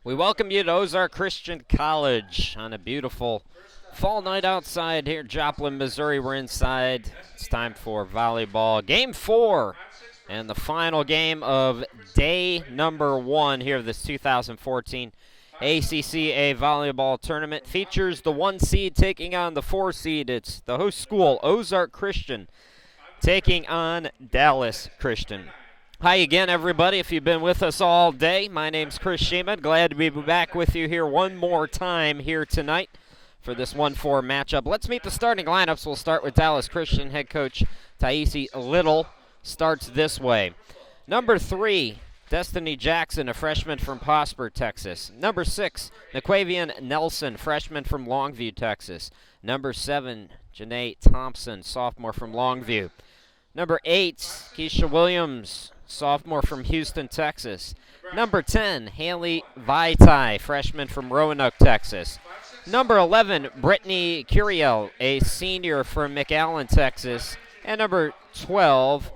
We welcome you to Ozark Christian College on a beautiful fall night outside here in Joplin, Missouri. We're inside. It's time for volleyball. Game 4 and the final game of day number 1 here of this 2014 ACCA volleyball tournament. Features the 1 seed taking on the 4 seed. It's the host school, Ozark Christian, taking on Dallas Christian. Hi again, everybody. If you've been with us all day, my name's Chris Sheeman. Glad to be back with you here one more time here tonight for this 1-4 matchup. Let's meet the starting lineups. We'll start with Dallas Christian. Head coach Taisi Little starts this way. Number 3, Destiny Jackson, a freshman from Prosper, Texas. Number 6, Naquavian Nelson, freshman from Longview, Texas. Number 7, Janae Thompson, sophomore from Longview. Number 8, Keisha Williams, sophomore from Houston, Texas. Number 10, Haley Vaitai, freshman from Roanoke, Texas. Number 11, Brittany Curiel, a senior from McAllen, Texas. And number 12,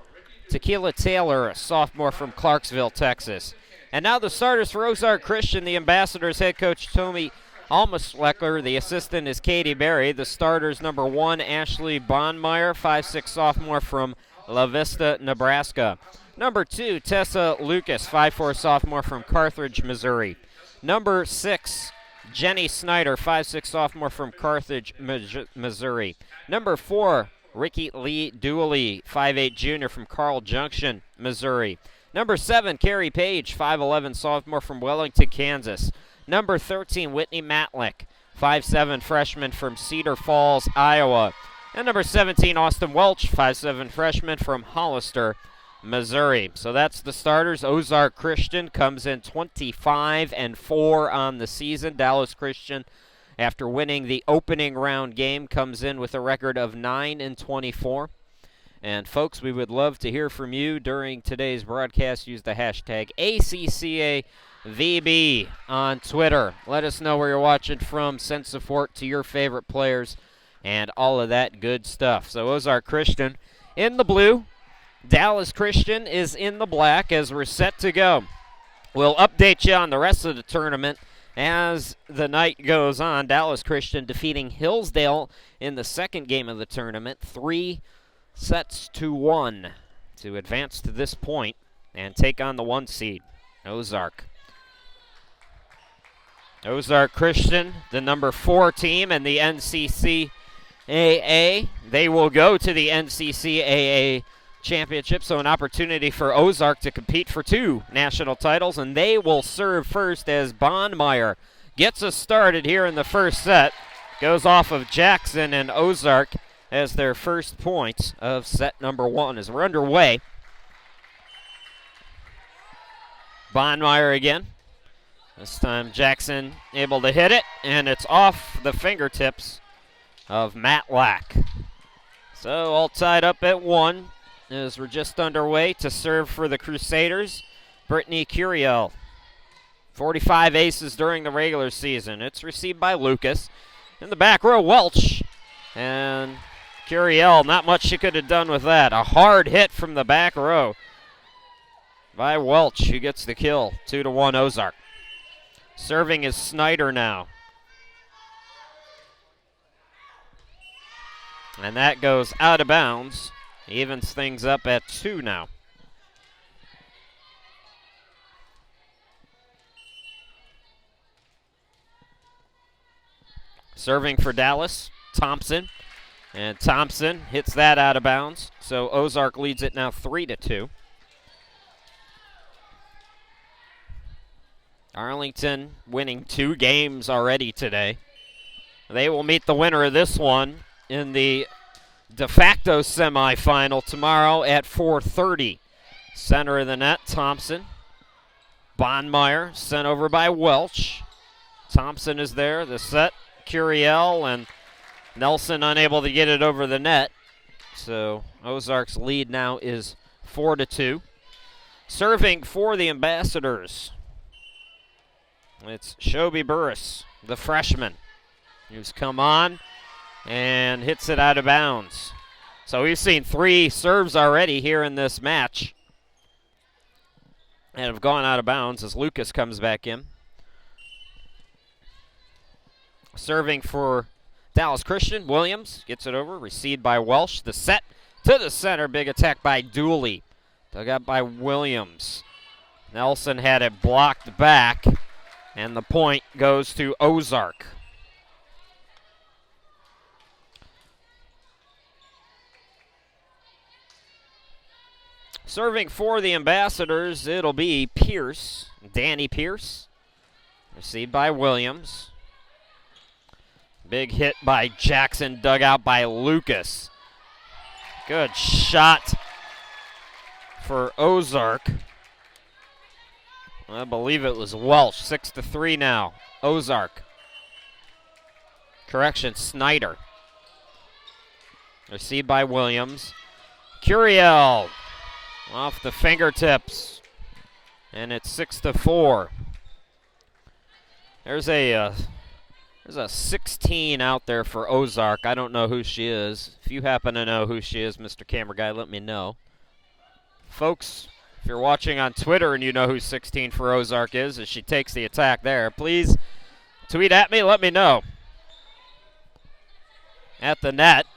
Tequila Taylor, a sophomore from Clarksville, Texas. And now the starters for Ozark Christian. The Ambassadors head coach Tommy Almaslecker. The assistant is Katie Berry. The starters, number 1, Ashley Bonmeyer, 5'6" sophomore from La Vista, Nebraska. Number 2, Tessa Lucas, 5'4" sophomore from Carthage, Missouri. Number 6, Jenny Snyder, 5'6" sophomore from Carthage, Missouri. Number 4, Ricky Lee Dooley, 5'8" junior from Carl Junction, Missouri. Number 7, Carrie Page, 5'11" sophomore from Wellington, Kansas. Number 13, Whitney Matlick, 5'7" freshman from Cedar Falls, Iowa. And number 17, Austin Welch, 5'7" freshman from Hollister, Missouri. So that's the starters. Ozark Christian comes in 25-4 on the season. Dallas Christian, after winning the opening round game, comes in with a record of 9-24. And folks, we would love to hear from you during today's broadcast. Use the hashtag ACCAVB on Twitter. Let us know where you're watching from. Send support to your favorite players and all of that good stuff. So Ozark Christian in the blue. Dallas Christian is in the black as we're set to go. We'll update you on the rest of the tournament as the night goes on. Dallas Christian defeating Hillsdale in the second game of the tournament, 3-1 to advance to this point and take on the 1 seed, Ozark. Ozark Christian, the number 4 team in the NCCAA. They will go to the NCCAA championship, so an opportunity for Ozark to compete for 2 national titles, and they will serve first as Bonmeyer gets us started here in the first set. Goes off of Jackson, and Ozark as their first points of set number 1 as we're underway. Bonmeyer again. This time Jackson able to hit it, and it's off the fingertips of Matt Lack. So all tied up at 1 as we're just underway. To serve for the Crusaders, Brittany Curiel. 45 aces during the regular season. It's received by Lucas. In the back row, Welch. And Curiel, not much she could have done with that. A hard hit from the back row by Welch, who gets the kill. 2-1 Ozark. Serving is Snyder now. And that goes out of bounds. Evens things up at 2 now. Serving for Dallas, Thompson. And Thompson hits that out of bounds. So Ozark leads it now 3-2. Arlington winning 2 games already today. They will meet the winner of this one in the de facto semifinal tomorrow at 4:30. Center of the net, Thompson. Bonmeyer sent over by Welch. Thompson is there. The set, Curiel, and Nelson unable to get it over the net. So Ozark's lead now is 4-2. Serving for the Ambassadors, it's Shobi Burris, the freshman, who's come on and hits it out of bounds. So we've seen 3 serves already here in this match and have gone out of bounds as Lucas comes back in. Serving for Dallas Christian, Williams gets it over, received by Welsh. The set to the center, big attack by Dooley. Dug out by Williams. Nelson had it blocked back, and the point goes to Ozark. Serving for the Ambassadors, it'll be Pierce, Danny Pierce. Received by Williams. Big hit by Jackson, dug out by Lucas. Good shot for Ozark. I believe it was Welsh. 6-3 now. Ozark. Correction, Snyder. Received by Williams. Curiel off the fingertips. And it's 6-4. There's a 16 out there for Ozark. I don't know who she is. If you happen to know who she is, Mr. Camera Guy, let me know. Folks, if you're watching on Twitter and you know who 16 for Ozark is, as she takes the attack there, please tweet at me, let me know. At the net,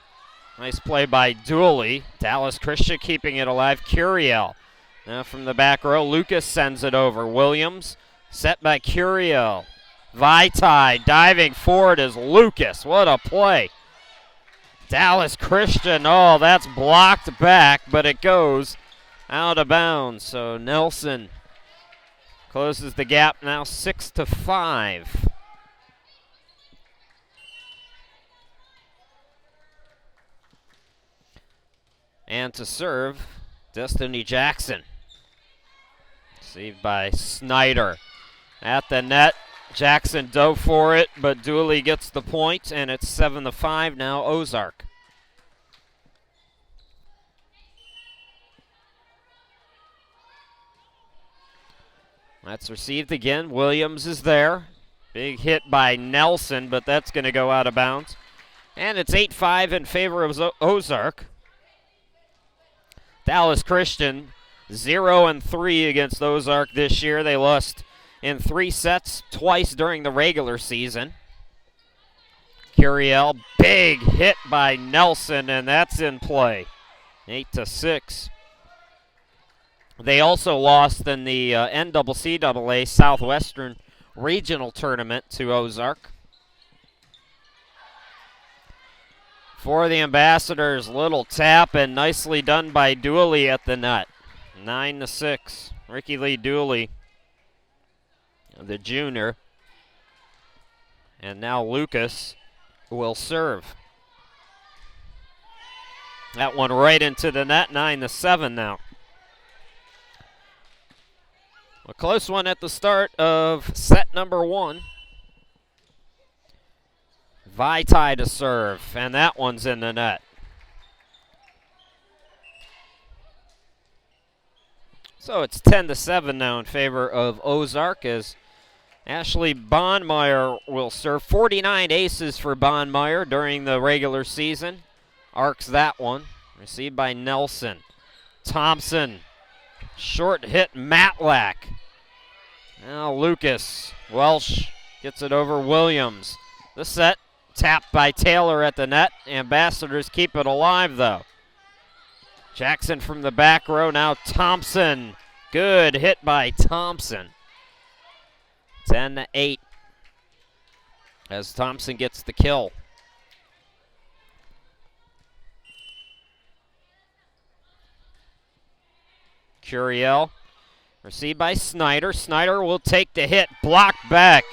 nice play by Dooley. Dallas Christian keeping it alive. Curiel. Now from the back row, Lucas sends it over. Williams, set by Curiel. Vitae diving forward is Lucas. What a play. Dallas Christian, oh, that's blocked back, but it goes out of bounds. So Nelson closes the gap now 6-5. And to serve, Destiny Jackson. Received by Snyder. At the net, Jackson dove for it, but Dooley gets the point, and it's 7-5 now, Ozark. That's received again. Williams is there. Big hit by Nelson, but that's going to go out of bounds. And it's 8-5 in favor of Ozark. Dallas Christian 0-3 against Ozark this year. They lost in 3 sets, twice during the regular season. Curiel, big hit by Nelson, and that's in play. 8-6. They also lost in the NCCAA Southwestern Regional Tournament to Ozark. For the Ambassadors, little tap and nicely done by Dooley at the net. 9-6. Ricky Lee Dooley, the junior. And now Lucas will serve. That one right into the net, 9-7 now. A close one at the start of set number 1. Vitae to serve, and that one's in the net. So it's 10-7 now in favor of Ozark as Ashley Bondmeyer will serve. 49 aces for Bondmeyer during the regular season. Arcs that one. Received by Nelson. Thompson. Short hit Matlack. Now Lucas. Welsh gets it over Williams. The set tapped by Taylor at the net. Ambassadors keep it alive though. Jackson from the back row. Now Thompson. Good hit by Thompson. 10-8 as Thompson gets the kill. Curiel received by Snyder. Snyder will take the hit. Blocked back.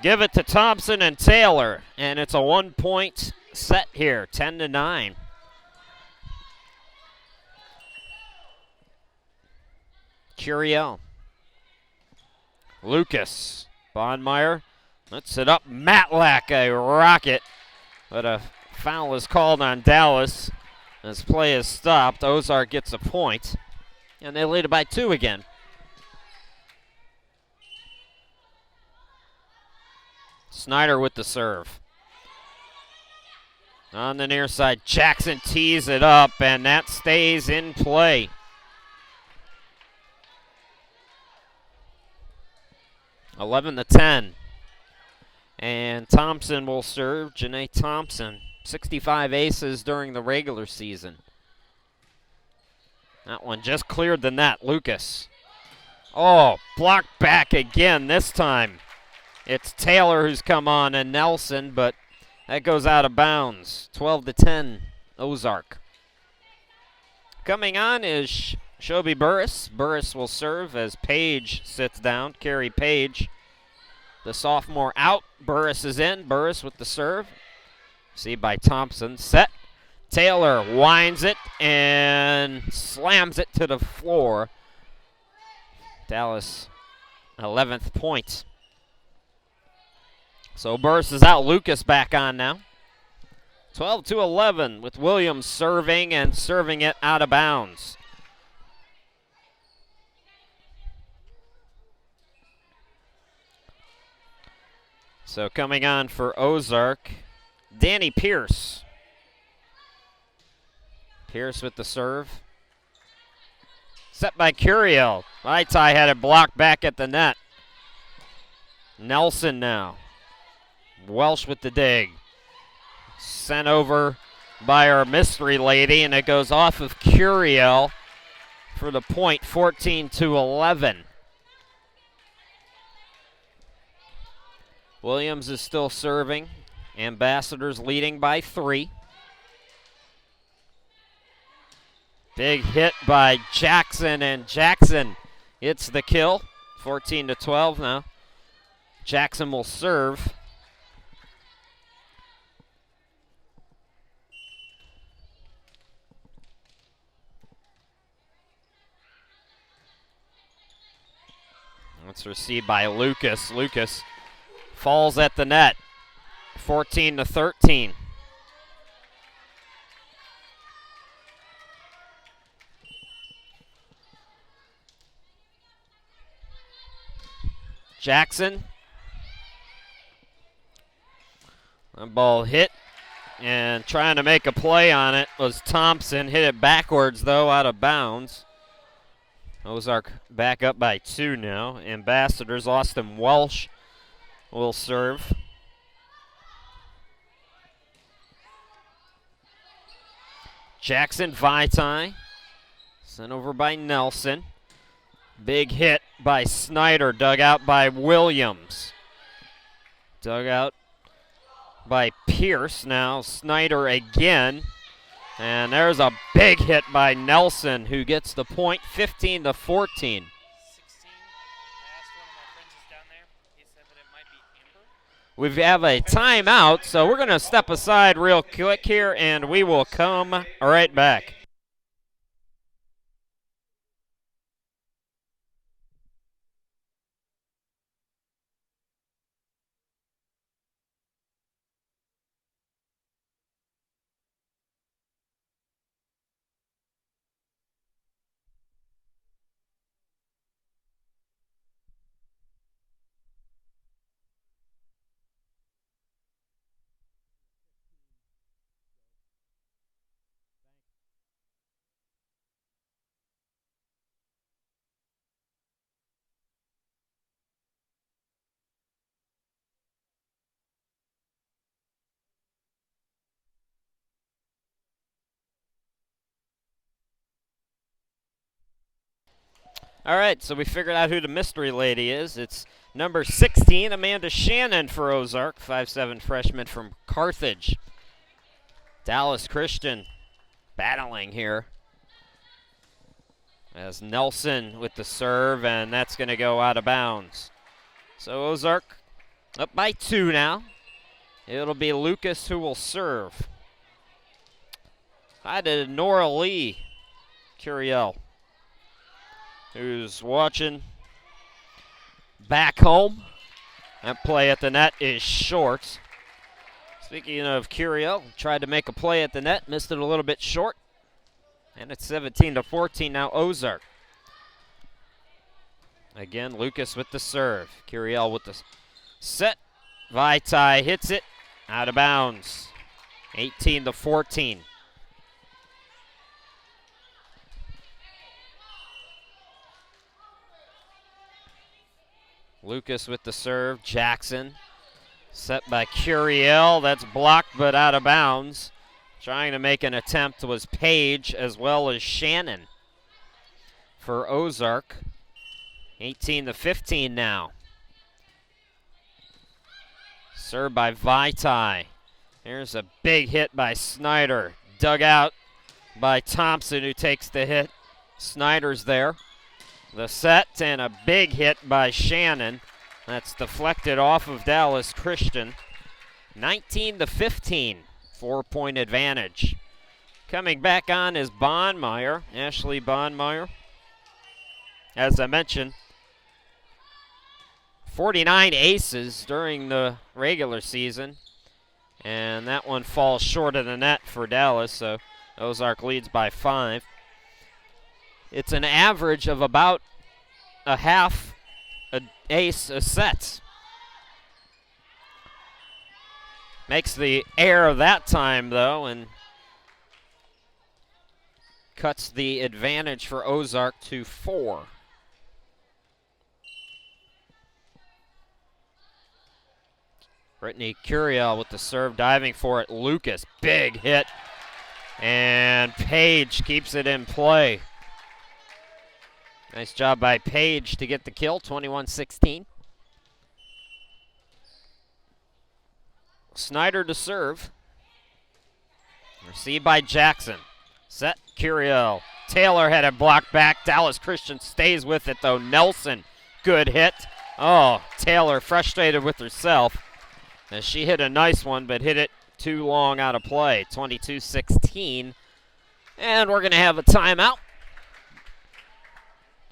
Give it to Thompson and Taylor. And it's a 1-point set here. 10-9. Curiel. Lucas. Bondmeyer lets it up. Matlack, a rocket. But a foul is called on Dallas. As play is stopped, Ozark gets a point. And they lead it by 2 again. Snyder with the serve. On the near side, Jackson tees it up, and that stays in play. 11-10. And Thompson will serve. Janae Thompson, 65 aces during the regular season. That one just cleared the net. Lucas. Oh, blocked back again this time. It's Taylor who's come on and Nelson, but that goes out of bounds. 12-10, Ozark. Coming on is Shobi Burris. Burris will serve as Page sits down. Carrie Page, the sophomore, out. Burris is in. Burris with the serve. See by Thompson. Set. Taylor winds it and slams it to the floor. Dallas, 11th point. So Burris is out. Lucas back on now. 12-11 with Williams serving and serving it out of bounds. So coming on for Ozark, Danny Pierce. Pierce with the serve. Set by Curiel. Vaitai had it blocked back at the net. Nelson now. Welsh with the dig. Sent over by our mystery lady, and it goes off of Curiel for the point, 14-11. Williams is still serving. Ambassadors leading by 3. Big hit by Jackson, and Jackson hits the kill. 14-12 now. Jackson will serve. That's received by Lucas. Lucas falls at the net. 14-13. Jackson. The ball hit, and trying to make a play on it was Thompson. Hit it backwards, though, out of bounds. Ozark back up by 2 now. Ambassadors, Austin Welsh will serve. Jackson Vaitai. Sent over by Nelson. Big hit by Snyder, dug out by Williams. Dug out by Pierce. Now Snyder again. And there's a big hit by Nelson, who gets the point, 15-14. We have a timeout, so we're going to step aside real quick here, and we will come right back. All right, so we figured out who the mystery lady is. It's number 16, Amanda Shannon for Ozark, 5'7" freshman from Carthage. Dallas Christian battling here. As Nelson with the serve, and that's going to go out of bounds. So Ozark up by 2 now. It'll be Lucas who will serve. Hi to Nora Lee Curiel, who's watching back home. That play at the net is short. Speaking of Curiel, tried to make a play at the net, missed it a little bit short. And it's 17-14 now, Ozark. Again, Lucas with the serve. Curiel with the set. Vaitai hits it out of bounds. 18-14. Lucas with the serve. Jackson Set by Curiel. That's blocked but out of bounds. Trying to make an attempt was Page as well as Shannon for Ozark. 18-15 now. Served by Vaitai. Here's a big hit by Snyder. Dug out by Thompson, who takes the hit. Snyder's there. The set and a big hit by Shannon. That's deflected off of Dallas Christian. 19-15, 4-point advantage. Coming back on is Bondmeyer, Ashley Bondmeyer. As I mentioned, 49 aces during the regular season, and that one falls short of the net for Dallas, so Ozark leads by 5. It's an average of about a half an ace a set. Makes the error that time, though, and cuts the advantage for Ozark to 4. Brittany Curiel with the serve, diving for it. Lucas, big hit. And Page keeps it in play. Nice job by Page to get the kill, 21-16. Snyder to serve. Received by Jackson. Set, Curiel. Taylor had it blocked back. Dallas Christian stays with it, though. Nelson, good hit. Oh, Taylor frustrated with herself as she hit a nice one, but hit it too long out of play. 22-16. And we're going to have a timeout.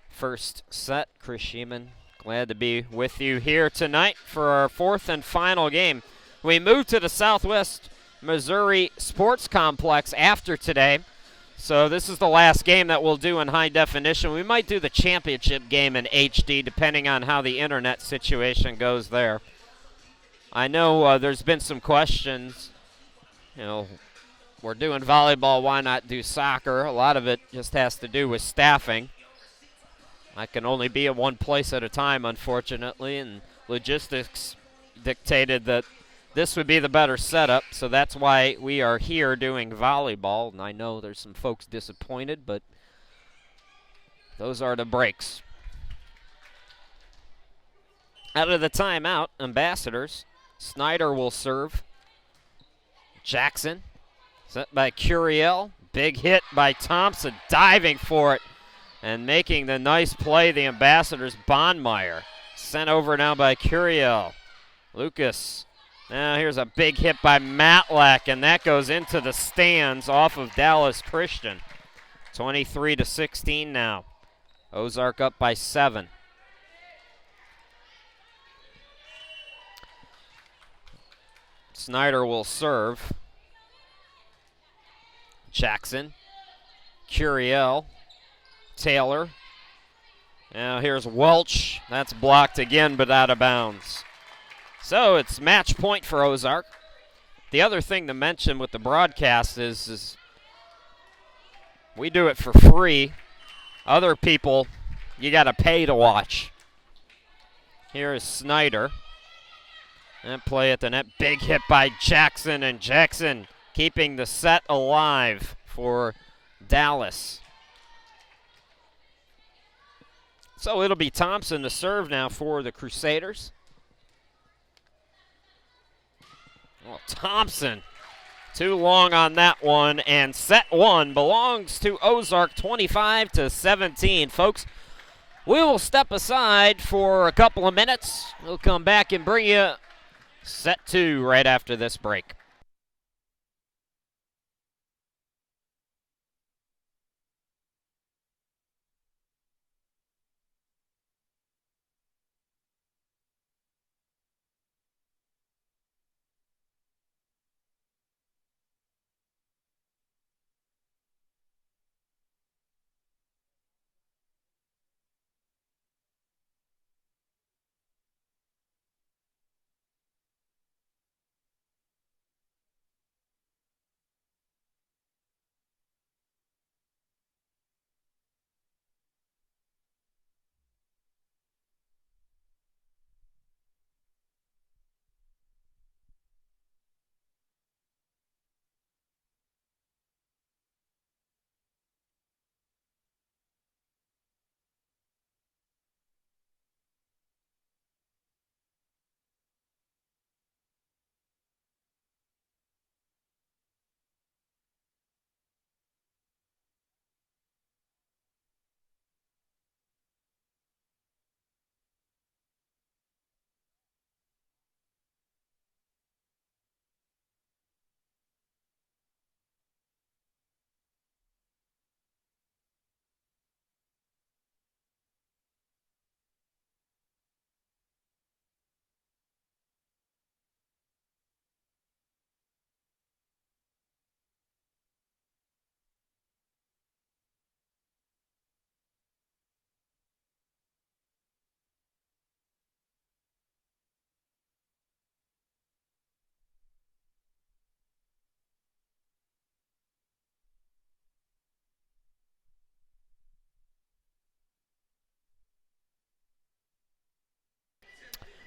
First set, Chris Sheeman, glad to be with you here tonight for our 4th and final game. We move to the Southwest Missouri Sports Complex after today. So this is the last game that we'll do in high definition. We might do the championship game in HD depending on how the internet situation goes there. I know there's been some questions. You know, we're doing volleyball, why not do soccer? A lot of it just has to do with staffing. I can only be in one place at a time, unfortunately, and logistics dictated that this would be the better setup, so that's why we are here doing volleyball. And I know there's some folks disappointed, but those are the breaks. Out of the timeout, Ambassadors. Snyder will serve. Jackson, set by Curiel. Big hit by Thompson, diving for it and making the nice play, the Ambassadors. Bondmeyer sent over now by Curiel. Lucas. Now here's a big hit by Matlack, and that goes into the stands off of Dallas Christian. 23-16 now. Ozark up by 7. Snyder will serve. Jackson. Curiel. Taylor. Now here's Welch. That's blocked again, but out of bounds. So it's match point for Ozark. The other thing to mention with the broadcast is we do it for free. Other people, you got to pay to watch. Here is Snyder. And play at the net. Big hit by Jackson, and Jackson keeping the set alive for Dallas. So it'll be Thompson to serve now for the Crusaders. Well, Thompson, too long on that one, and set 1 belongs to Ozark, 25-17. Folks, we will step aside for a couple of minutes. We'll come back and bring you set 2 right after this break.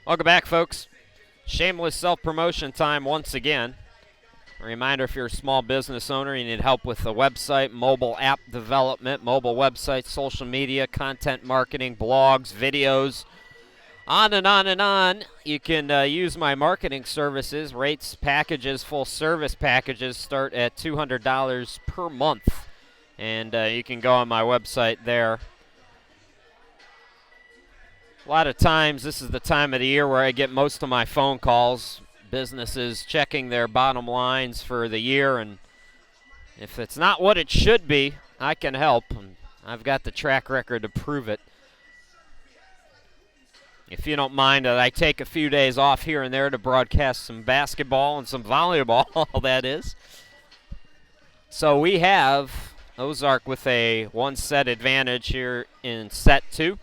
Welcome back, folks. Shameless self-promotion time once again. A reminder, if you're a small business owner, you need help with the website, mobile app development, mobile websites, social media, content marketing, blogs, videos, on and on and on. You can use my marketing services. Rates, packages, full service packages start at $200 per month. And you can go on my website there. A lot of times, this is the time of the year where I get most of my phone calls. Businesses checking their bottom lines for the year, and if it's not what it should be, I can help. And I've got the track record to prove it. If you don't mind that I take a few days off here and there to broadcast some basketball and some volleyball, that is. So we have Ozark with a one-set advantage here in set 2.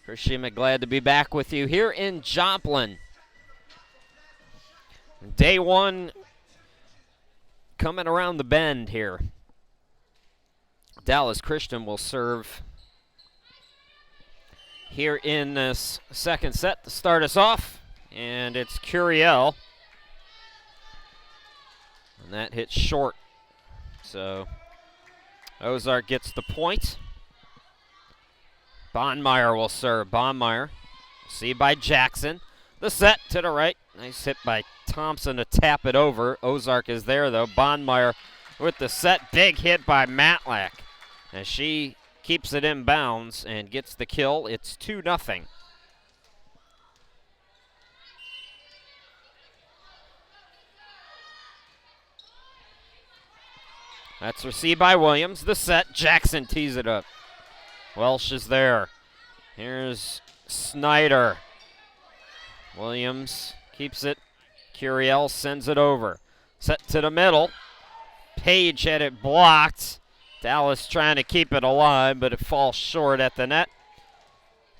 Hiroshima, glad to be back with you here in Joplin. Day 1 coming around the bend here. Dallas Christian will serve here in this second set to start us off. And it's Curiel. And that hits short. So Ozark gets the point. Bondmeyer will serve. Bondmeyer, see by Jackson. The set to the right. Nice hit by Thompson to tap it over. Ozark is there, though. Bondmeyer with the set. Big hit by Matlack. As she keeps it in bounds and gets the kill. It's 2-0. That's received by Williams. The set. Jackson tees it up. Welsh is there. Here's Snyder. Williams keeps it. Curiel sends it over. Set to the middle. Page had it blocked. Dallas trying to keep it alive, but it falls short at the net.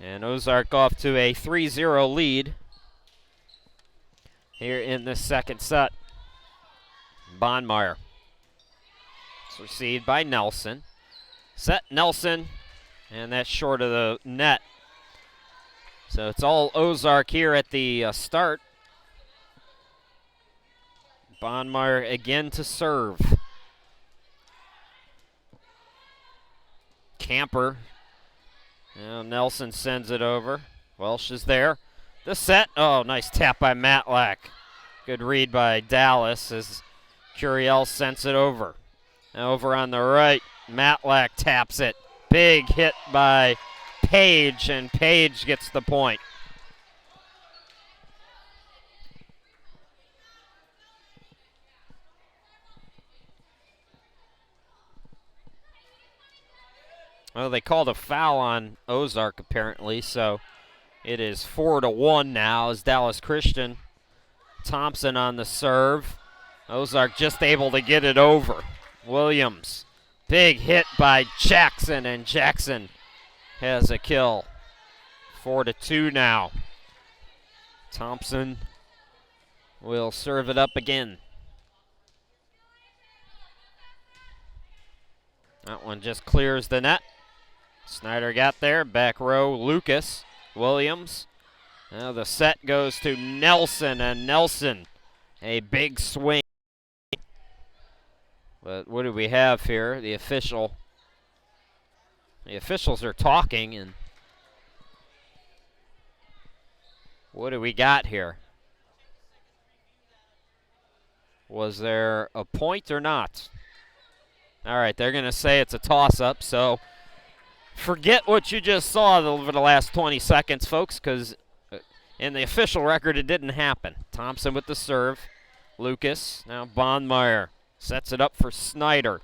And Ozark off to a 3-0 lead here in the second set. Bondmeyer. It's received by Nelson. Set Nelson. And that's short of the net. So it's all Ozark here at the start. Bondmeyer again to serve. Camper. Now Nelson sends it over. Welsh is there. The set. Oh, nice tap by Matlack. Good read by Dallas as Curiel sends it over. Now over on the right, Matlack taps it. Big hit by Page, and Page gets the point. Well, they called a foul on Ozark apparently, so it is 4-1 now as Dallas Christian. Thompson on the serve. Ozark just able to get it over. Williams. Big hit by Jackson, and Jackson has a kill. 4-2 now. Thompson will serve it up again. That one just clears the net. Snyder got there. Back row, Lucas. Williams. Now the set goes to Nelson, and Nelson, a big swing. But what do we have here? The officials are talking, and what do we got here? Was there a point or not? All right, they're going to say it's a toss-up, so forget what you just saw over the last 20 seconds, folks, because in the official record it didn't happen. Thompson with the serve. Lucas, now Bondmeyer. Sets it up for Snyder.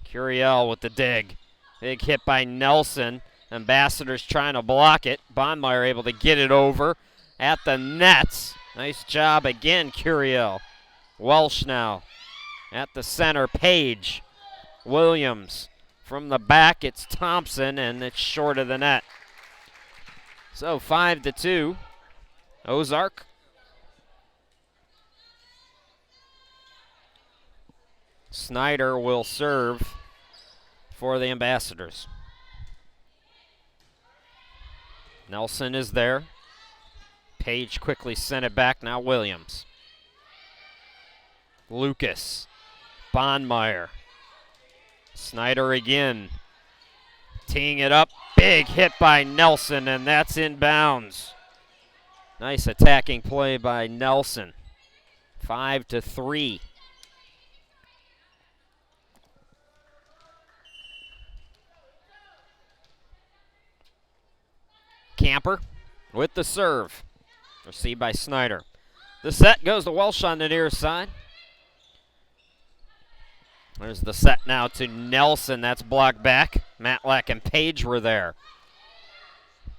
Curiel with the dig. Big hit by Nelson. Ambassadors trying to block it. Bondmeyer able to get it over at the nets. Nice job again, Curiel. Welsh now at the center. Page. Williams. From the back, it's Thompson, and it's short of the net. So 5-2. Ozark. Snyder will serve for the Ambassadors. Nelson is there. Page quickly sent it back. Now Williams. Lucas. Bondmeyer. Snyder again. Teeing it up. Big hit by Nelson, and that's inbounds. Nice attacking play by Nelson. 5-3. Camper with the serve. Received by Snyder. The set goes to Welsh on the near side. There's the set now to Nelson. That's blocked back. Matlack and Page were there.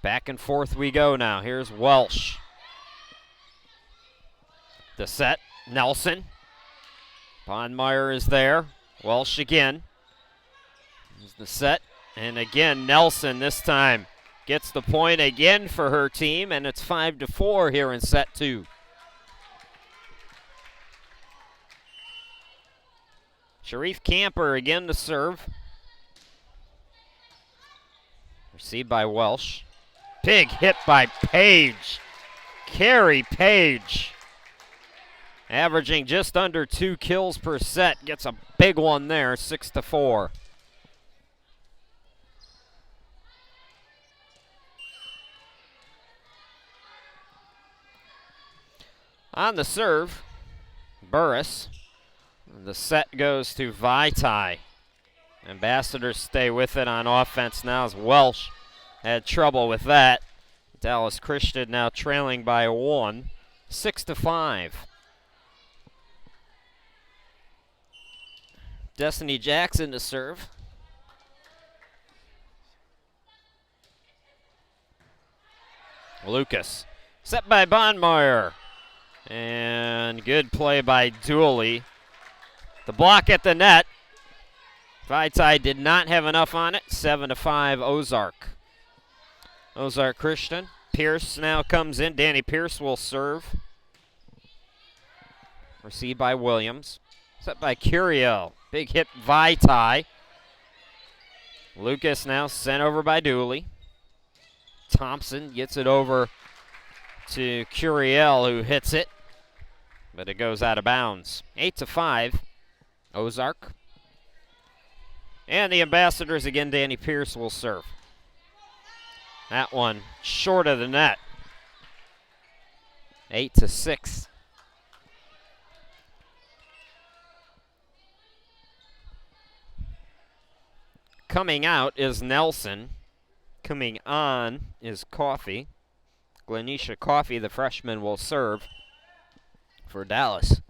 Back and forth we go now. Here's Welsh. The set, Nelson. Bondmeyer is there. Welsh again. Here's the set. And again, Nelson this time gets the point again for her team, and it's 5-4 here in set 2. Sharif Camper again to serve. Received by Welsh. Big hit by Page. Carrie Page, averaging just under 2 kills per set, gets a big one there, 6-4. On the serve, Burris. The set goes to Vaitai. Ambassadors stay with it on offense now as Welsh had trouble with that. Dallas Christian now trailing by 1, 6-5. Destiny Jackson to serve. Lucas. Set by Bondmeyer. And good play by Dooley. The block at the net. Vaitai did not have enough on it. 7-5 Ozark. Ozark Christian. Pierce now comes in. Danny Pierce will serve. Received by Williams. Set by Curiel. Big hit Vaitai. Lucas now sent over by Dooley. Thompson gets it over to Curiel, who hits it, but it goes out of bounds. 8-5 Ozark. And the Ambassadors again, Danny Pierce will serve. That one short of the net. 8-6. Coming out is Nelson. Coming on is Coffey. Glenisha Coffey, the freshman, will serve for Dallas.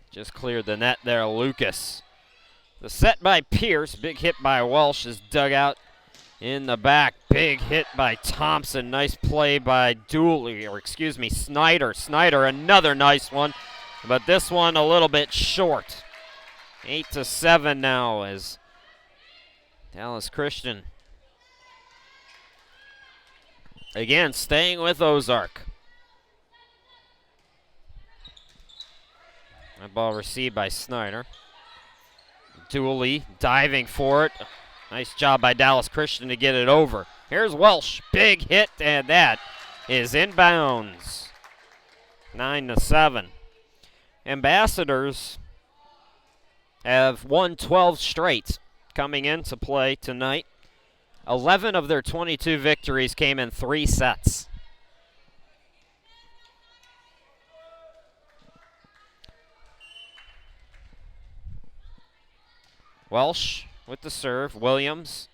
Just cleared the net there, Lucas. The set by Pierce. Big hit by Welsh is dug out in the back. Big hit by Thompson. Nice play by Dooley, or excuse me, Snyder. Snyder, another nice one, but this one a little bit short. 8-7 now as Dallas Christian again staying with Ozark. That ball received by Snyder. Dooley diving for it. Nice job by Dallas Christian to get it over. Here's Welsh. Big hit, and that is inbounds. 9-7. Ambassadors have won 12 straight coming into play tonight. 11 of their 22 victories came in 3 sets. Welsh with the serve. Williams.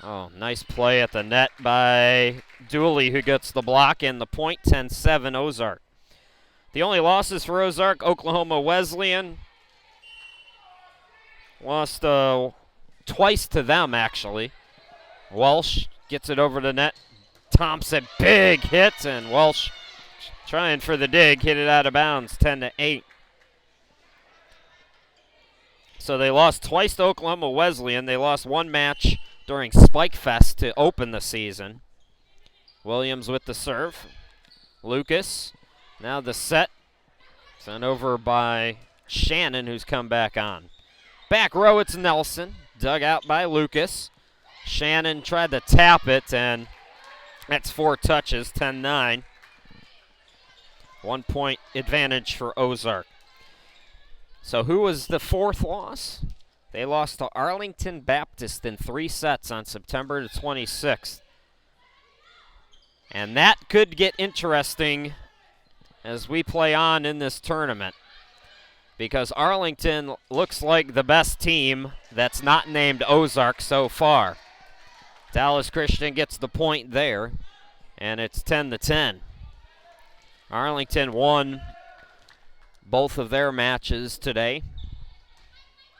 Oh, nice play at the net by Dooley, who gets the block and the point. 10-7 Ozark. The only losses for Ozark, Oklahoma Wesleyan. Lost twice to them, actually. Welsh gets it over the net. Thompson, big hit, and Welsh trying for the dig, hit it out of bounds, 10-8. So they lost twice to Oklahoma Wesleyan. They lost one match during Spike Fest to open the season. Williams with the serve. Lucas, now the set. Sent over by Shannon, who's come back on. Back row, it's Nelson. Dug out by Lucas. Shannon tried to tap it, and That's 4 touches, 10-9. 1 point advantage for Ozark. So who was the fourth loss? They lost to Arlington Baptist in 3 sets on September the 26th. And that could get interesting as we play on in this tournament, because Arlington looks like the best team that's not named Ozark so far. Dallas Christian gets the point there, and it's 10-10. Arlington won both of their matches today.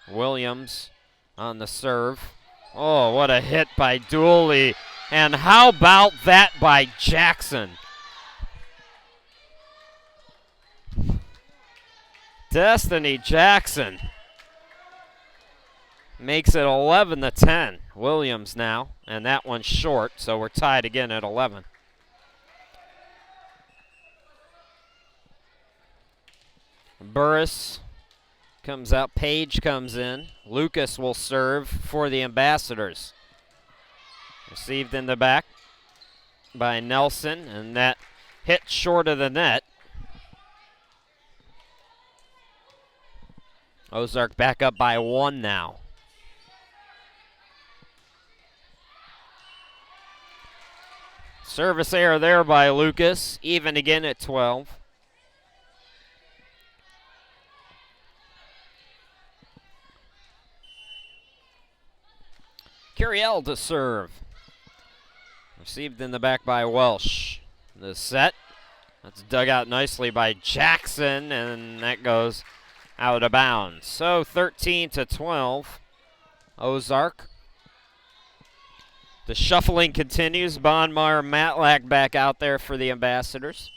Williams on the serve. Oh, what a hit by Dooley. And how about that by Jackson? Destiny Jackson makes it 11-10. Williams now, and that one's short, so we're tied again at 11. Burris comes out, Page comes in. Lucas will serve for the Ambassadors. Received in the back by Nelson, and that hit short of the net. Ozark back up by 1 now. Service error there by Lucas, even again at 12. Curiel to serve. Received in the back by Welsh. The set, that's dug out nicely by Jackson, and that goes out of bounds. So 13-12, Ozark. The shuffling continues. Bonmeyer, Matlack back out there for the Ambassadors.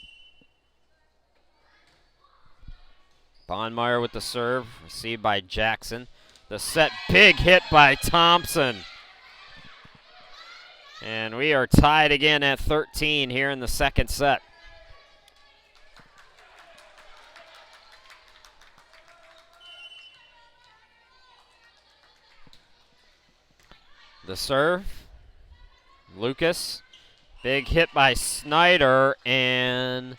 Bonmeyer with the serve, received by Jackson. The set, big hit by Thompson. And we are tied again at 13 here in the second set. The serve, Lucas, big hit by Snyder, and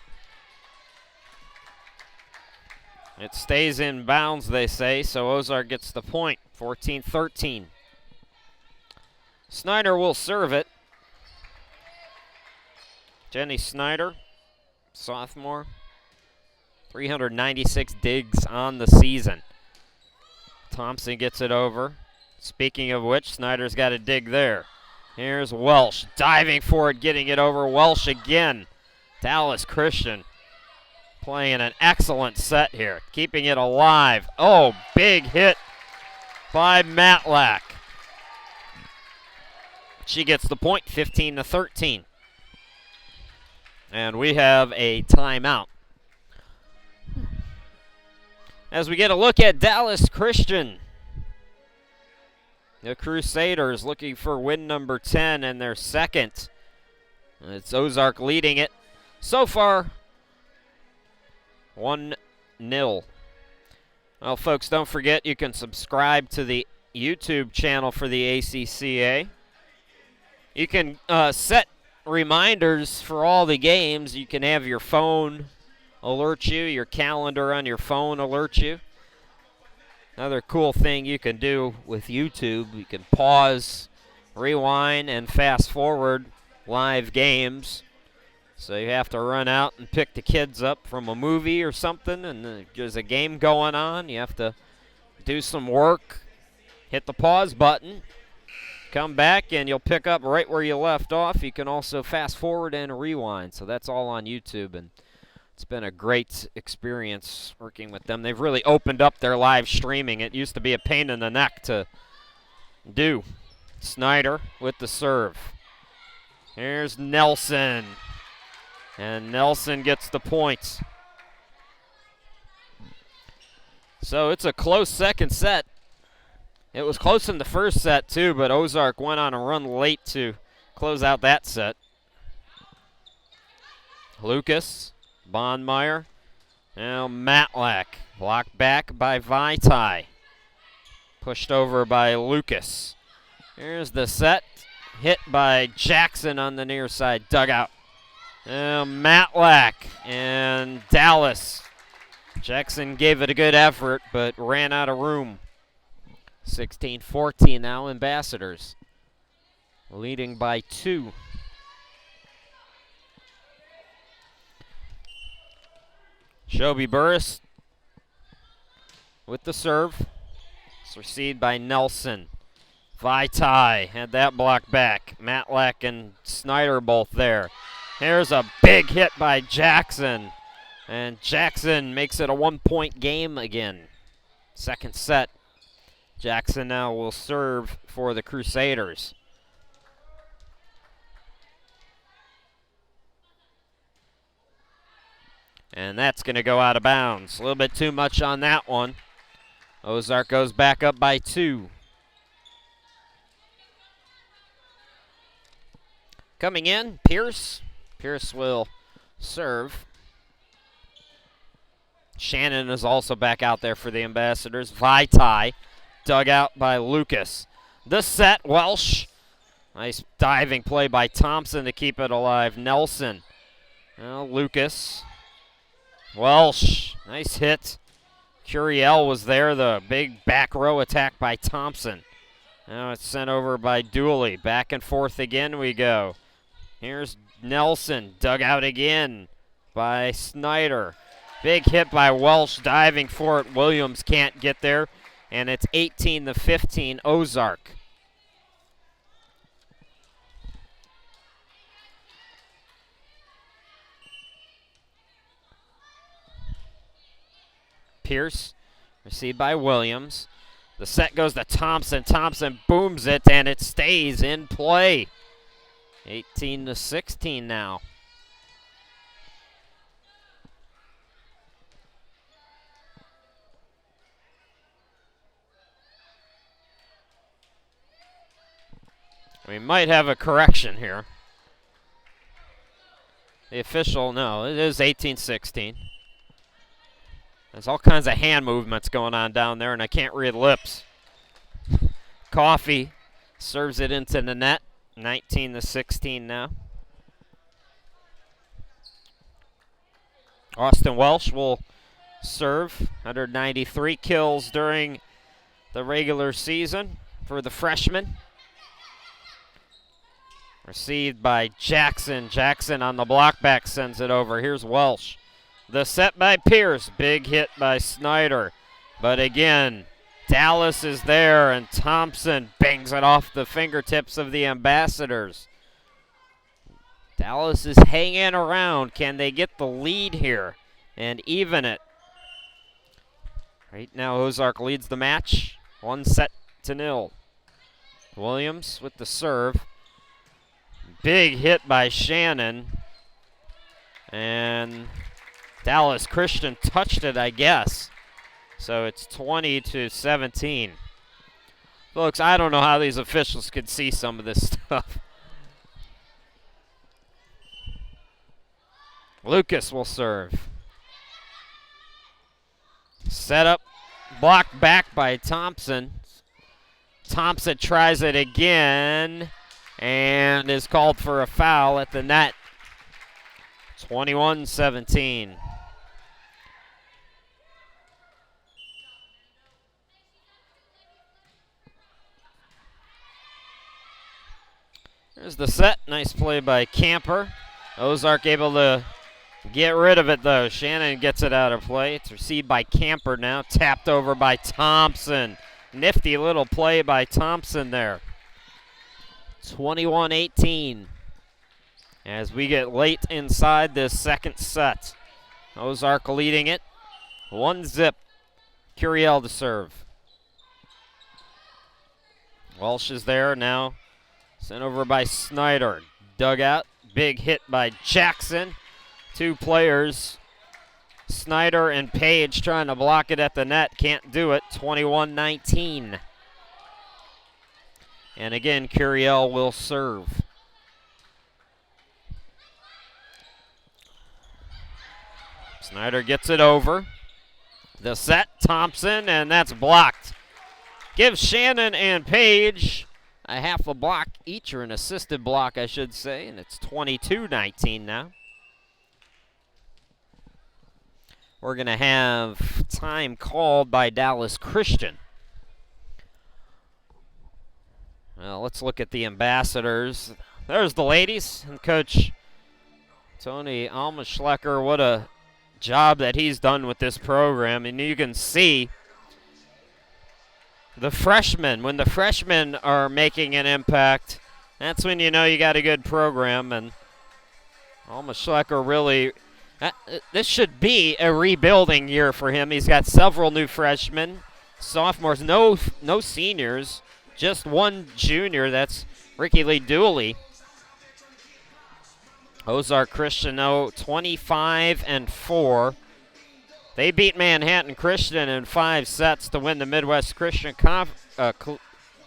it stays in bounds, they say, so Ozark gets the point, 14-13. Snyder will serve it. Jenny Snyder, sophomore, 396 digs on the season. Thompson gets it over. Speaking of which, Snyder's got a dig there. Here's Welsh, diving for it, getting it over. Welsh again. Dallas Christian playing an excellent set here, keeping it alive. Oh, big hit by Matlack. She gets the point, 15-13. And we have a timeout. As we get a look at Dallas Christian, the Crusaders looking for win number 10 and their second. It's Ozark leading it. So far, 1-0. Well, folks, don't forget you can subscribe to the YouTube channel for the ACCA. You can set reminders for all the games. You can have your phone alert you, your calendar on your phone alert you. Another cool thing you can do with YouTube, you can pause, rewind, and fast forward live games. So you have to run out and pick the kids up from a movie or something, and there's a game going on. You have to do some work, hit the pause button, come back, and you'll pick up right where you left off. You can also fast forward and rewind. So that's all on YouTube, and it's been a great experience working with them. They've really opened up their live streaming. It used to be a pain in the neck to do. Snyder with the serve. Here's Nelson. And Nelson gets the points. So it's a close second set. It was close in the first set too, but Ozark went on a run late to close out that set. Lucas, Bonmeyer, now Matlack, blocked back by Vaitai. Pushed over by Lucas. Here's the set. hit by Jackson on the near side dugout. Matlack and Dallas. Jackson gave it a good effort, but ran out of room. 16-14 now, Ambassadors leading by 2. Shelby Burris with the serve. It's received by Nelson. Vaitai had that block back. Matlack and Snyder both there. Here's a big hit by Jackson. And Jackson makes it a 1-point game again. Second set. Jackson now will serve for the Crusaders. And that's going to go out of bounds. A little bit too much on that one. Ozark goes back up by 2. Coming in, Pierce. Pierce will serve. Shannon is also back out there for the Ambassadors. Vaitai, dug out by Lucas. The set, Welsh. Nice diving play by Thompson to keep it alive. Nelson. Well, Lucas. Welsh, nice hit. Curiel was there, the big back row attack by Thompson. Now it's sent over by Dooley. Back and forth again we go. Here's Nelson, dug out again by Snyder. Big hit by Welsh, diving for it. Williams can't get there, and it's 18-15 Ozark. Pierce, received by Williams. The set goes to Thompson. Thompson booms it, and it stays in play. 18-16 now. We might have a correction here. The official, no, it is 18-16. There's all kinds of hand movements going on down there, and I can't read lips. Coffee serves it into the net. 19-16 now. Austin Welsh will serve. 193 kills during the regular season for the freshman. Received by Jackson. Jackson on the block back sends it over. Here's Welsh. The set by Pierce. Big hit by Snyder. But again, Dallas is there, and Thompson bangs it off the fingertips of the Ambassadors. Dallas is hanging around. Can they get the lead here and even it? Right now, Ozark leads the match. 1-0. Williams with the serve. Big hit by Shannon. And Dallas Christian touched it, I guess. So it's 20-17. Folks, I don't know how these officials could see some of this stuff. Lucas will serve. Set up, blocked back by Thompson. Thompson tries it again and is called for a foul at the net. 21-17. There's the set. Nice play by Camper. Ozark able to get rid of it, though. Shannon gets it out of play. It's received by Camper now. Tapped over by Thompson. Nifty little play by Thompson there. 21-18. As we get late inside this second set. Ozark leading it. 1-0. Curiel to serve. Walsh is there now. Sent over by Snyder. Dug out. Big hit by Jackson. Two players, Snyder and Page, trying to block it at the net. Can't do it. 21-19. And again, Curiel will serve. Snyder gets it over. The set, Thompson, and that's blocked. Gives Shannon and Page a half a block each, or an assisted block, I should say, and it's 22-19 now. We're going to have time called by Dallas Christian. Well, let's look at the ambassadors. There's the ladies and Coach Tony Almaschlecker. What a job that he's done with this program. And you can see the freshmen. When the freshmen are making an impact, that's when you know you got a good program. And Almaschlecker really, this should be a rebuilding year for him. He's got several new freshmen, sophomores, no seniors. Just one junior, that's Ricky Lee Dooley. Ozark Christian, 25-4. They beat Manhattan Christian in 5 sets to win the Midwest Christian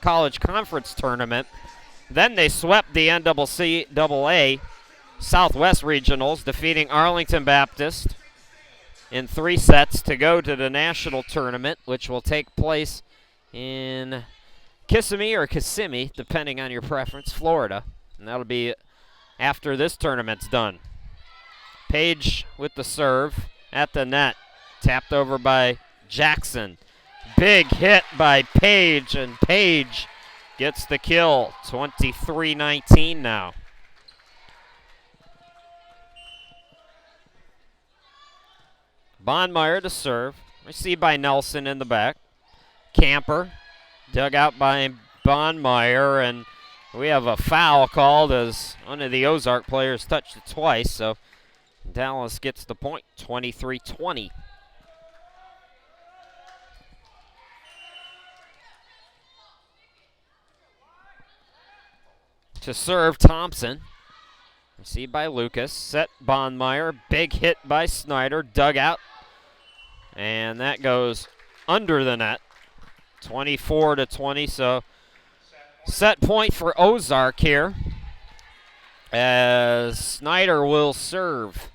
College Conference Tournament. Then they swept the NCAA Southwest Regionals, defeating Arlington Baptist in 3 sets to go to the national tournament, which will take place in Kissimmee or Kissimmee, depending on your preference, Florida. And that'll be after this tournament's done. Page with the serve at the net. Tapped over by Jackson. Big hit by Page, and Page gets the kill. 23-19 now. Bondmeyer to serve. Received by Nelson in the back. Camper. Dug out by Bondmeyer, and we have a foul called as one of the Ozark players touched it twice, so Dallas gets the point, 23-20. To serve, Thompson. Received by Lucas. Set Bondmeyer. Big hit by Snyder. Dug out. And that goes under the net. 24-20, so set point for Ozark here as Snyder will serve.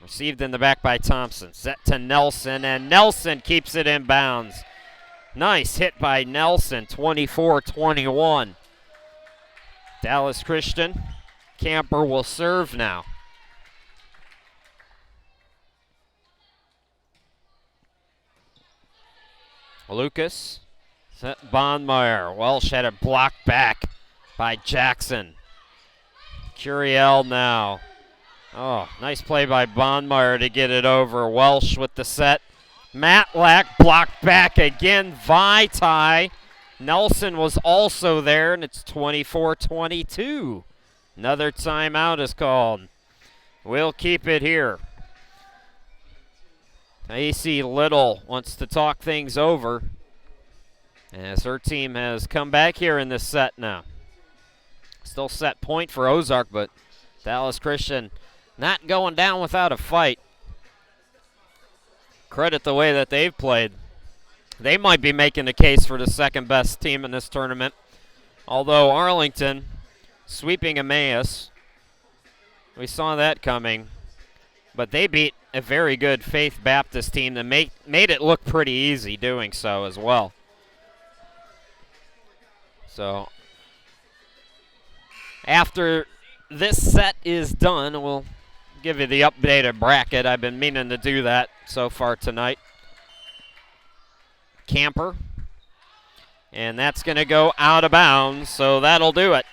Received in the back by Thompson. Set to Nelson, and Nelson keeps it in bounds. Nice hit by Nelson, 24-21. Dallas Christian. Camper will serve now. Lucas, set Bondmeyer. Welsh had it blocked back by Jackson. Curiel now. Oh, nice play by Bondmeyer to get it over. Welsh with the set. Matlack blocked back again. Vitae. Nelson was also there, and it's 24-22. Another timeout is called. We'll keep it here. AC Little wants to talk things over as her team has come back here in this set now. Still set point for Ozark, but Dallas Christian not going down without a fight. Credit the way that they've played. They might be making the case for the second best team in this tournament. Although Arlington sweeping Emmaus, we saw that coming. But they beat a very good Faith Baptist team that made it look pretty easy doing so as well. So after this set is done, we'll give you the updated bracket. I've been meaning to do that so far tonight. Camper. And that's going to go out of bounds, so that'll do it.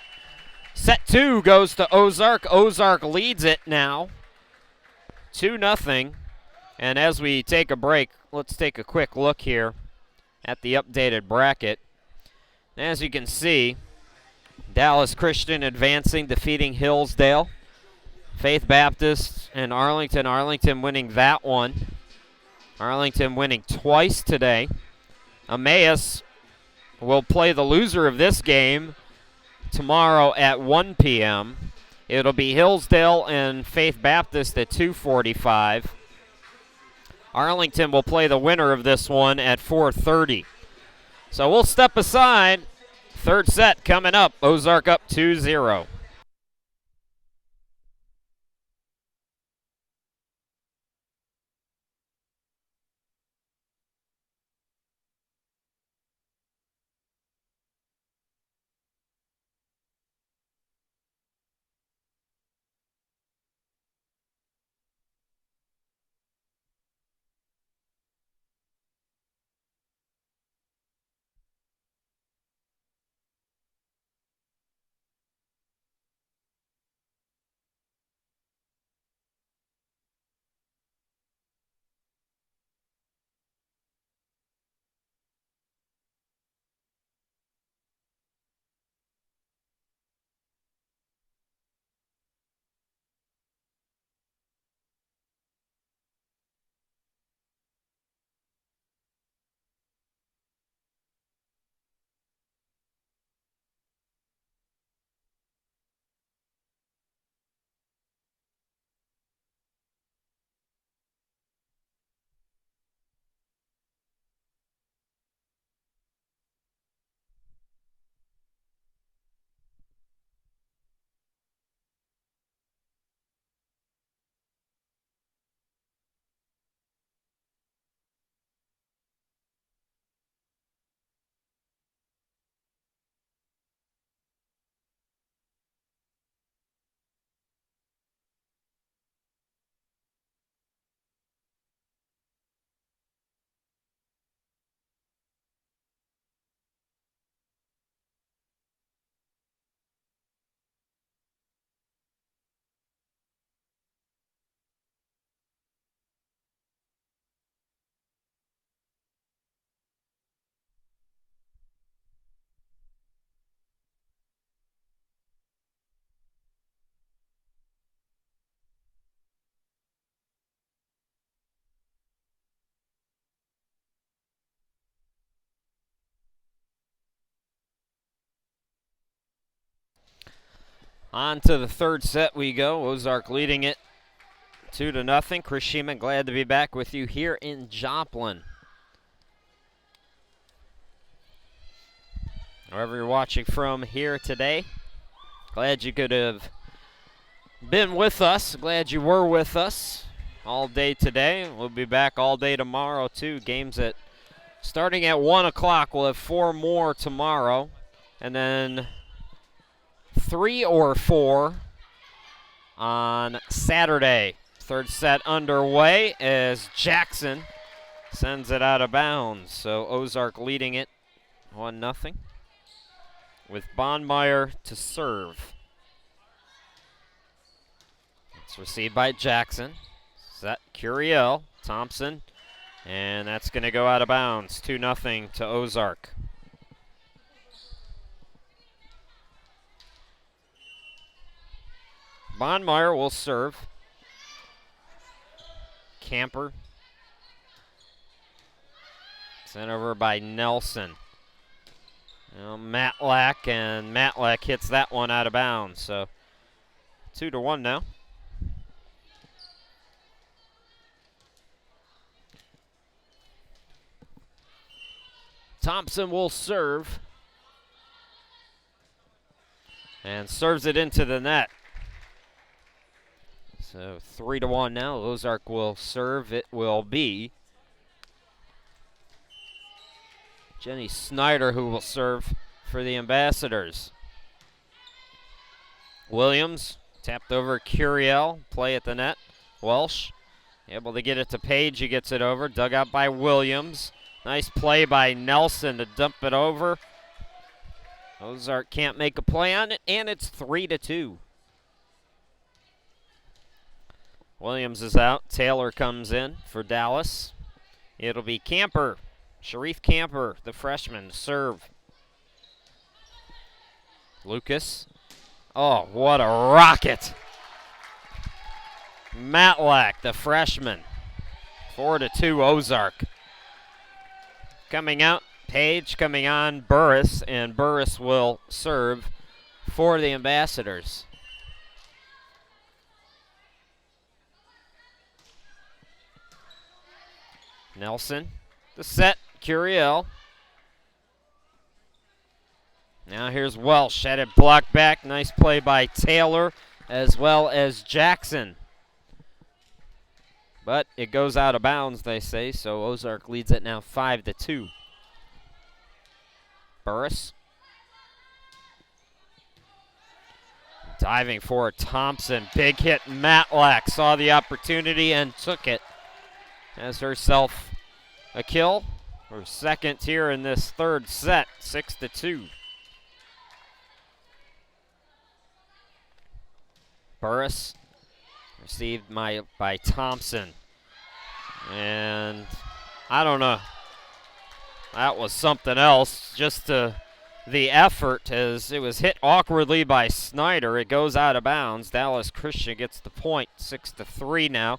Set 2 goes to Ozark. Ozark leads it now, 2-0. And as we take a break, let's take a quick look here at the updated bracket. As you can see, Dallas Christian advancing, defeating Hillsdale. Faith Baptist and Arlington. Arlington winning that one. Arlington winning twice today. Emmaus will play the loser of this game tomorrow at 1 p.m. It'll be Hillsdale and Faith Baptist at 2:45. Arlington will play the winner of this one at 4:30. So we'll step aside. Third set coming up. Ozark up 2-0. On to the third set we go. Ozark leading it 2-0. Chris Sheeman, glad to be back with you here in Joplin. Wherever you're watching from here today, glad you could have been with us. Glad you were with us all day today. We'll be back all day tomorrow too. Games starting at 1 o'clock. We'll have 4 more tomorrow, and then 3 or 4 on Saturday. Third set underway as Jackson sends it out of bounds. So Ozark leading it 1-0 with Bondmeyer to serve. It's received by Jackson. Set Curiel, Thompson, and that's going to go out of bounds. 2-0 to Ozark. Bondmeyer will serve. Camper. Sent over by Nelson. Matlack, and Matlack hits that one out of bounds. So 2-1 now. Thompson will serve. And serves it into the net. So 3-1 now. Ozark will serve. It will be Jenny Snyder who will serve for the Ambassadors. Williams tapped over Curiel. Play at the net. Welsh able to get it to Page. He gets it over. Dug out by Williams. Nice play by Nelson to dump it over. Ozark can't make a play on it, and it's 3-2. Williams is out. Taylor comes in for Dallas. It'll be Camper. Sharif Camper, the freshman, serve. Lucas. Oh, what a rocket. Matlack, the freshman. 4-2 Ozark. Coming out, Page. Coming on, Burris, and Burris will serve for the Ambassadors. Nelson, the set, Curiel. Now here's Welsh, had it blocked back. Nice play by Taylor as well as Jackson. But it goes out of bounds, they say, so Ozark leads it now 5-2. Burris. Diving for Thompson. Big hit. Matlack saw the opportunity and took it. Has herself a kill. Her second here in this third set. 6-2. Burris received by Thompson. And I don't know. That was something else. Just the effort as it was hit awkwardly by Snyder. It goes out of bounds. Dallas Christian gets the point. 6-3 now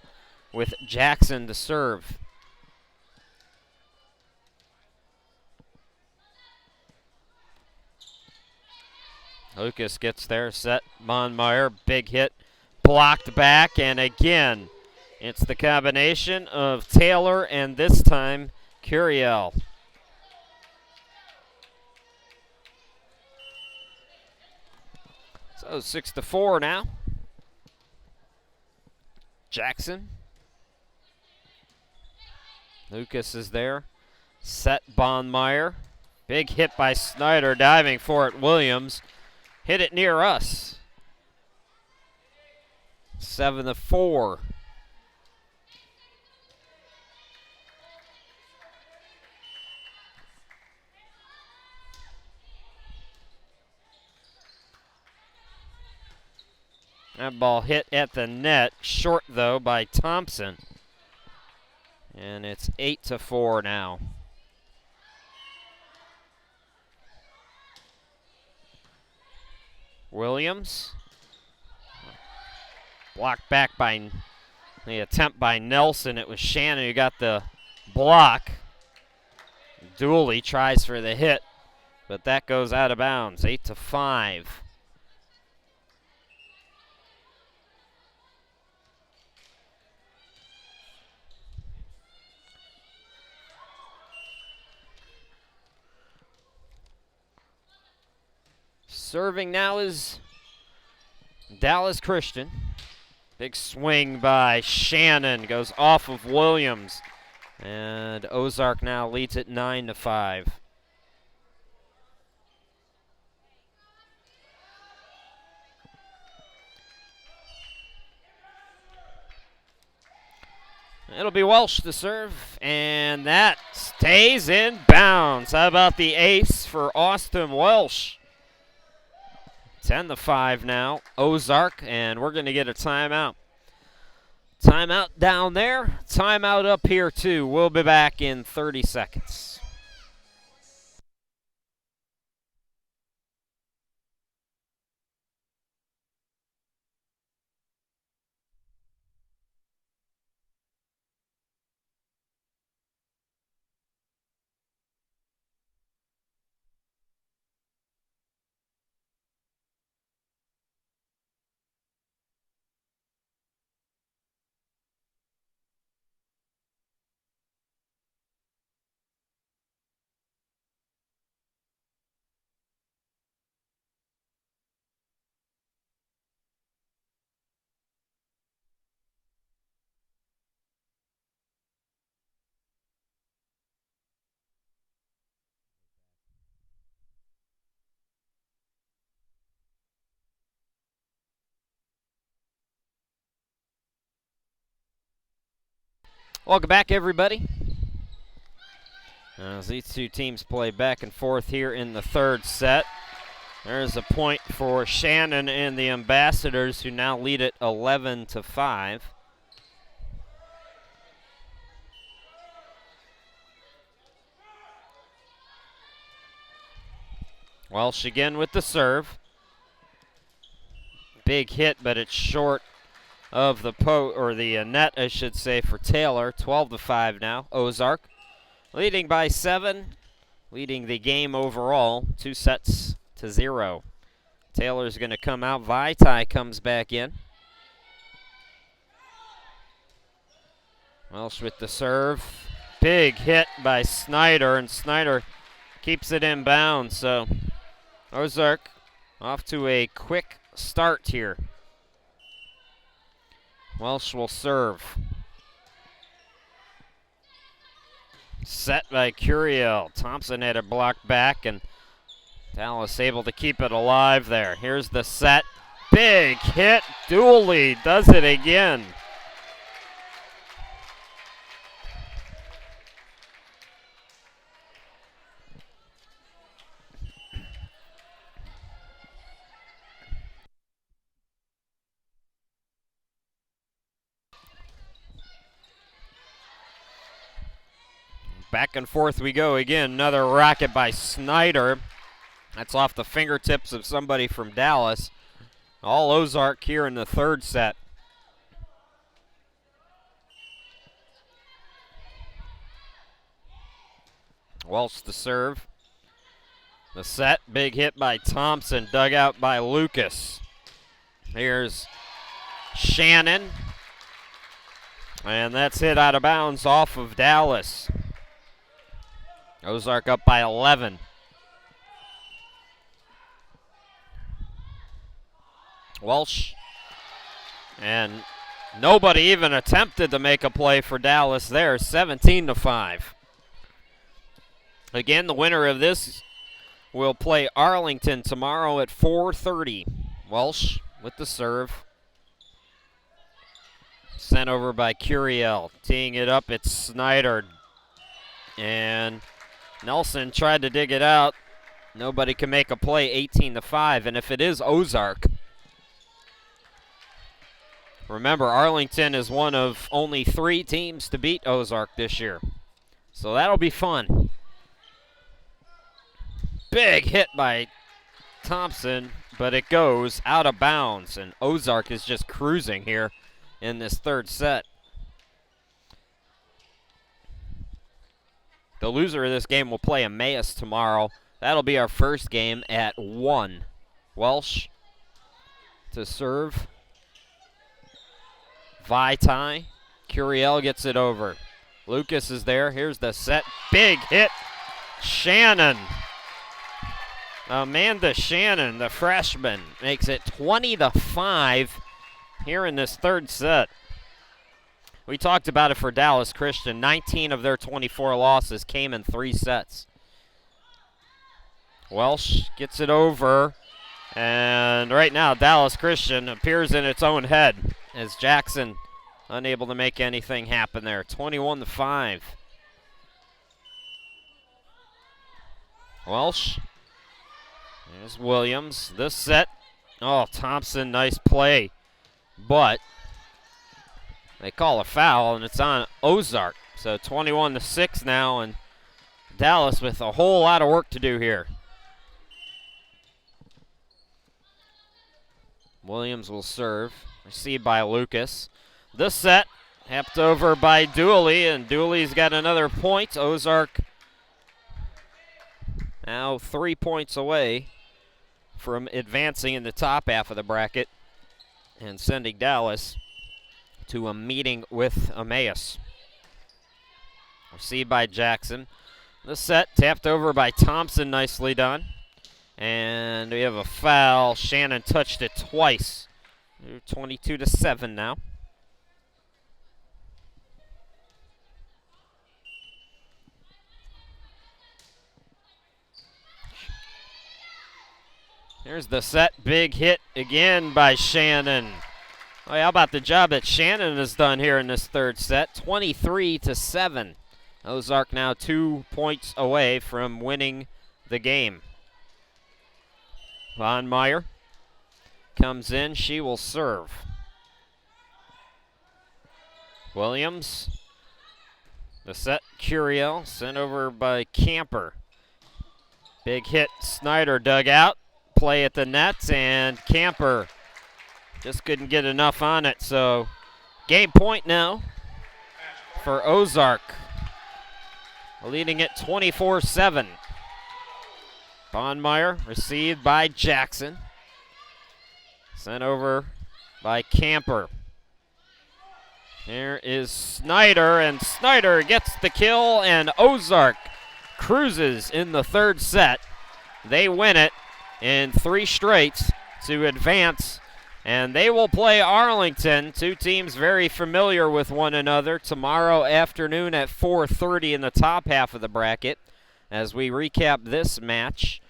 with Jackson to serve. Lucas gets there. Set. Bondmeyer. Big hit. Blocked back. And again, it's the combination of Taylor and this time Curiel. So 6-4 now. Jackson. Lucas is there. Set Bondmeyer. Big hit by Snyder, diving for it. Williams hit it near us. 7-4. That ball hit at the net, short though by Thompson. And it's 8-4 now. Williams. Blocked back by the attempt by Nelson. It was Shannon who got the block. Dooley tries for the hit, but that goes out of bounds. 8-5. Serving now is Dallas Christian. Big swing by Shannon, goes off of Williams. And Ozark now leads it 9-5. It'll be Welsh to serve, and that stays in bounds. How about the ace for Austin Welsh? 10-5 now, Ozark, and we're going to get a timeout. Timeout down there, timeout up here too. We'll be back in 30 seconds. Welcome back, everybody. As these two teams play back and forth here in the third set. There's a point for Shannon and the Ambassadors, who now lead it 11-5. Welsh again with the serve. Big hit, but it's short of the net, I should say, for Taylor. 12-5 now. Ozark leading by 7, leading the game overall, 2-0. Taylor's going to come out. Vaitai comes back in. Welsh with the serve. Big hit by Snyder, and Snyder keeps it in bounds. So Ozark off to a quick start here. Welsh will serve. Set by Curiel. Thompson had it blocked back, and Dallas able to keep it alive there. Here's the set. Big hit. Dooley does it again. Back and forth we go again. Another racket by Snyder. That's off the fingertips of somebody from Dallas. All Ozark here in the third set. Welsh to serve. The set, big hit by Thompson, dug out by Lucas. Here's Shannon. And that's hit out of bounds off of Dallas. Ozark up by 11. Welsh. And nobody even attempted to make a play for Dallas there. 17-5. Again, the winner of this will play Arlington tomorrow at 4:30. Welsh with the serve. Sent over by Curiel. Teeing it up, it's Snyder. And Nelson tried to dig it out. Nobody can make a play. 18-5. And if it is Ozark, remember, Arlington is one of only 3 teams to beat Ozark this year. So that'll be fun. Big hit by Thompson, but it goes out of bounds. And Ozark is just cruising here in this third set. The loser of this game will play Emmaus tomorrow. That'll be our first game at 1. Welsh to serve. Vaitai. Curiel gets it over. Lucas is there. Here's the set. Big hit. Shannon. Amanda Shannon, the freshman, makes it 20-5 here in this third set. We talked about it for Dallas Christian. 19 of their 24 losses came in 3 sets. Welsh gets it over, and right now Dallas Christian appears in its own head as Jackson unable to make anything happen there. 21-5. Welsh. There's Williams. This set. Oh, Thompson, nice play. But they call a foul, and it's on Ozark. So 21-6 now, and Dallas with a whole lot of work to do here. Williams will serve. Received by Lucas. This set, tapped over by Dooley, and Dooley's got another point. Ozark now 3 points away from advancing in the top half of the bracket and sending Dallas to a meeting with Emmaus. Received by Jackson. This set tapped over by Thompson, nicely done. And we have a foul. Shannon touched it twice. 22-7 now. Here's the set. Big hit again by Shannon. Oh, how about the job that Shannon has done here in this third set? 23-7. Ozark now 2 points away from winning the game. Von Meyer comes in. She will serve. Williams. The set, Curiel, sent over by Camper. Big hit, Snyder dug out. Play at the net, and Camper just couldn't get enough on it. So game point now for Ozark, leading it 24-7. Bonmeyer received by Jackson. Sent over by Camper. Here is Snyder, and Snyder gets the kill, and Ozark cruises in the third set. They win it in 3 straights to advance, and they will play Arlington, 2 teams very familiar with one another, tomorrow afternoon at 4:30 in the top half of the bracket. As we recap this match,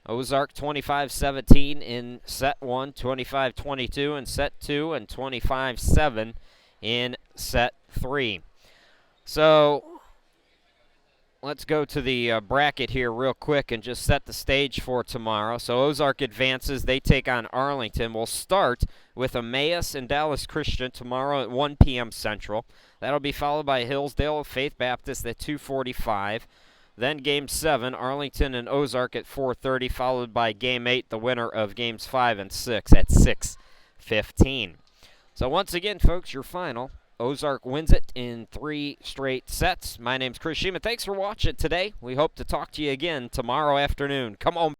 Ozark 25-17 in set 1, 25-22 in set 2, and 25-7 in set 3. So let's go to the bracket here real quick and just set the stage for tomorrow. So Ozark advances. They take on Arlington. We'll start with Emmaus and Dallas Christian tomorrow at 1 p.m. Central. That'll be followed by Hillsdale Faith Baptist at 2:45. Then Game 7, Arlington and Ozark at 4:30, followed by Game 8, the winner of Games 5 and 6 at 6:15. So once again, folks, your final. Ozark wins it in 3 straight sets. My name's Chris Sheeman. Thanks for watching today. We hope to talk to you again tomorrow afternoon. Come on.